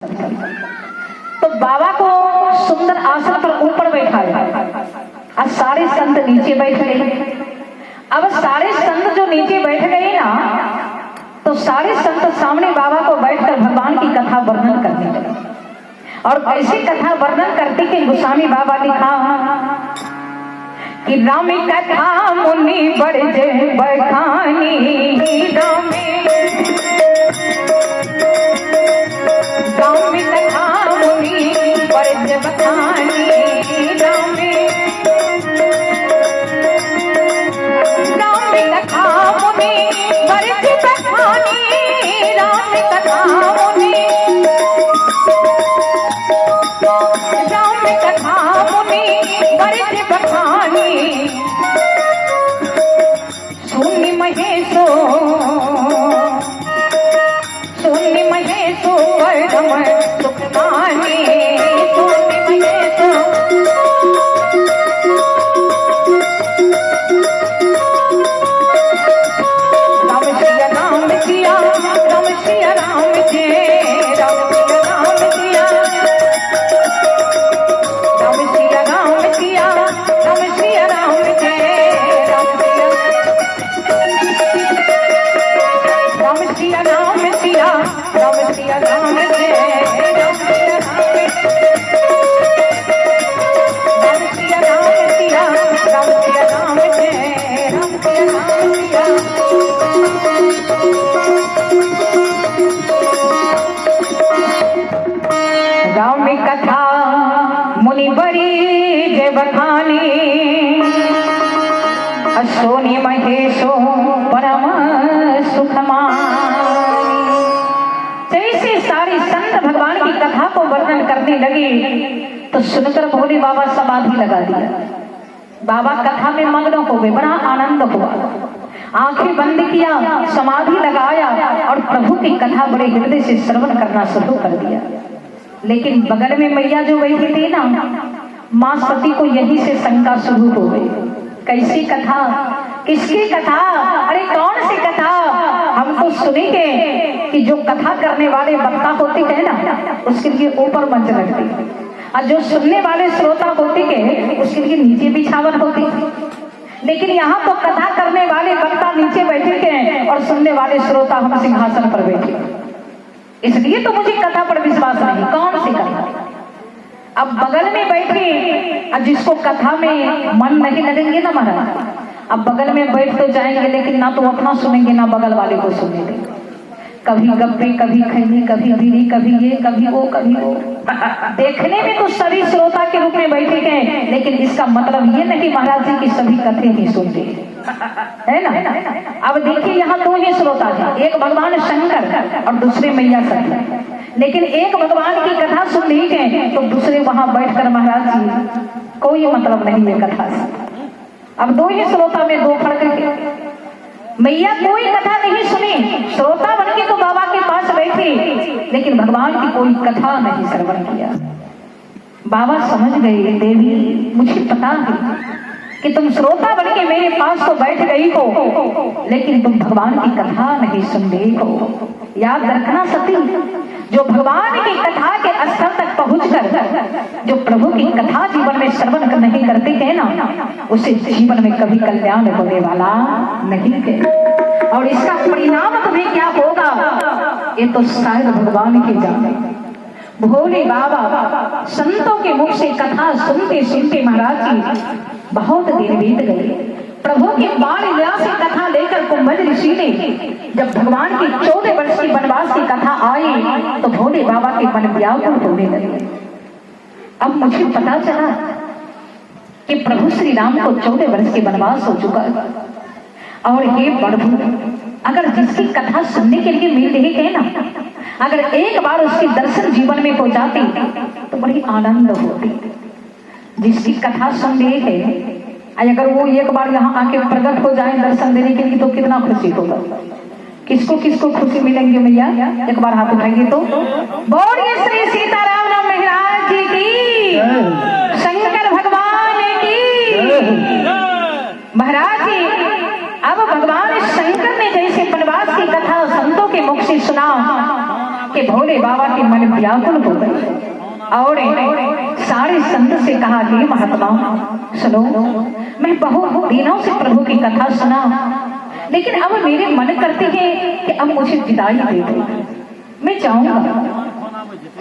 तो बाबा को सुंदर आसन पर ऊपर बैठाया और सारे संत नीचे बैठ गए। अब सारे संत जो नीचे बैठ गए ना, तो सारे संत सामने बाबा को बैठकर भगवान की कथा वर्णन करने लगे। और ऐसी कथा वर्णन करते कि गोस्वामी बाबा लिखा कि राम कथा मुनि बड़े जे बखानी, राम कथा मुनि बड़े जे बखानी, राम कथा मुनि बड़े जे बखानी, राम कथा मुनि, राम कथा मुनि बड़े जे बखानी, सुनि महेशो परम सुख मानी, सुनि महेशो राम सिया राम सिया राम सिया राम जय राम सिया राम सिया राम सिया राम सिया राम सिया राम जय राम सिया राम सिया राम सिया राम जय राम सिया राम सिया राम सिया राम जय राम सिया राम सिया। राम कथा मुनि बड़ी जय बखानी, सोनि महेशो परम सुख मानी। जैसे सारे संत भगवान की कथा को वर्णन करने लगे तो सुनकर भोले बाबा समाधि लगा दिया। बाबा कथा में मग्न हो गए, बड़ा आनंद हुआ, आंखें बंद किया, समाधि लगाया और प्रभु की कथा बड़े हृदय से श्रवण करना शुरू कर दिया। लेकिन बगल में मैया जो बैठी थी ना, माँ सती को यही से शंका शुरू हो गई, कैसी कथा, किसकी कथा, अरे कौन सी कथा। हम तो सुनेंगे कि जो कथा करने वाले वक्ता होते हैं ना, उसके लिए ऊपर मंच लगती, और जो सुनने वाले श्रोता होते हैं उसके लिए नीचे बिछावन होती। लेकिन यहाँ तो कथा करने वाले वक्ता नीचे बैठे हैं और सुनने वाले श्रोता हम सिंहासन पर बैठे, इसलिए तो मुझे कथा पर विश्वास नहीं। कौन सी कथा? अब बगल में बैठे, अब जिसको कथा में मन नहीं लगेंगे ना महाराज, अब बगल में बैठ तो जाएंगे, लेकिन ना तो अपना सुनेंगे ना बगल वाले को सुनेंगे। कभी गप्पे, कभी खैनी, कभी बीड़ी, कभी ये, कभी वो, कभी वो। देखने में तो सभी श्रोता के रूप में बैठे हैं, लेकिन इसका मतलब ये नहीं महाराज जी की सभी कथे ही सुनते है ना। अब देखिए यहाँ दो ही श्रोता हैं, एक भगवान शंकर और दूसरे मैया सती। लेकिन एक भगवान की कथा सुन रही है तो दूसरे वहां बैठकर महाराज जी कोई मतलब नहीं है कथा से। अब दो ही श्रोता में दो फर्क है। मैया कोई कथा नहीं सुनी, श्रोता बन के तो बाबा के पास बैठी, लेकिन भगवान की कोई कथा नहीं श्रवण किया। बाबा समझ गए, देवी मुझे पता है कि तुम श्रोता बन के मेरे पास तो बैठ गई हो, लेकिन तुम भगवान की कथा नहीं सुन रही हो। याद रखना सती, जो भगवान की कथा के स्तर तक पहुंचकर जो प्रभु की कथा जीवन में श्रवण नहीं करते हैं ना, उसे जीवन में कभी कल्याण होने वाला नहीं है। और इसका परिणाम तुम्हें क्या होगा ये तो शायद भगवान के जाने। भोले बाबा संतों के मुख से कथा सुनते सुनते महाराज जी बहुत दिन बीत गए। प्रभु के बाल लीला से कथा लेकर कुंभज ऋषि ने जब भगवान की 14 वर्ष की वनवास की कथा आई तो भोले बाबा के मन व्याकुल होने लगे। अब मुझे पता चला कि प्रभु श्री राम को 14 वर्ष के वनवास हो चुका है। और हे प्रभु, अगर जिसकी कथा सुनने के लिए मिल रही है ना, अगर एक बार उसके दर्शन जीवन में हो जाते तो बड़ी आनंद होती। जिसकी कथा सुन रही है, अगर वो एक बार यहाँ आके प्रकट हो जाए दर्शन देने के लिए तो कितना खुशी होगा। किसको किसको खुशी मिलेंगी मैया? एक बार हाथ उठाएंगे तो बोलिए श्री सीताराम महाराज जी की, शंकर भगवान की महाराज जी। अब भगवान शंकर ने जैसे वनवास की कथा संतों के मुख से सुना कि भोले बाबा के मन व्याकुल हो गए और सारे संत से कहा कि महात्मा सुनो, मैं बहुत दिनों से प्रभु की कथा सुना, लेकिन अब मेरे मन करते हैं कि अब मुझे विदाई दे दो, मैं जाऊंगा।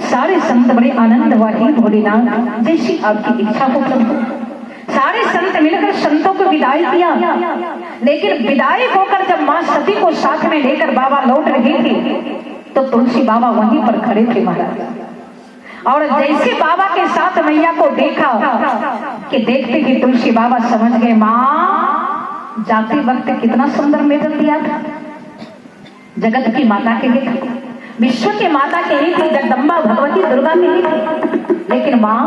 सारे संत बड़े आनंद वाली भोलेनाथ जैसी आपकी इच्छा हो प्रभु। सारे संत मिलकर संतों को विदाई किया, लेकिन विदाई होकर जब मां सती को साथ में लेकर बाबा लौट रहे थे तो तुलसी बाबा वहीं पर खड़े थे महाराज। और जैसे बाबा के साथ मैया को देखा कि देखते ही तुलसी बाबा समझ गए मां जाते वक्त कितना सुंदर मेडल दिया था। जगत की माता के लिए, विश्व के माता के लिए थी, जगदम्बा भगवती दुर्गा के लिए थी, लेकिन मां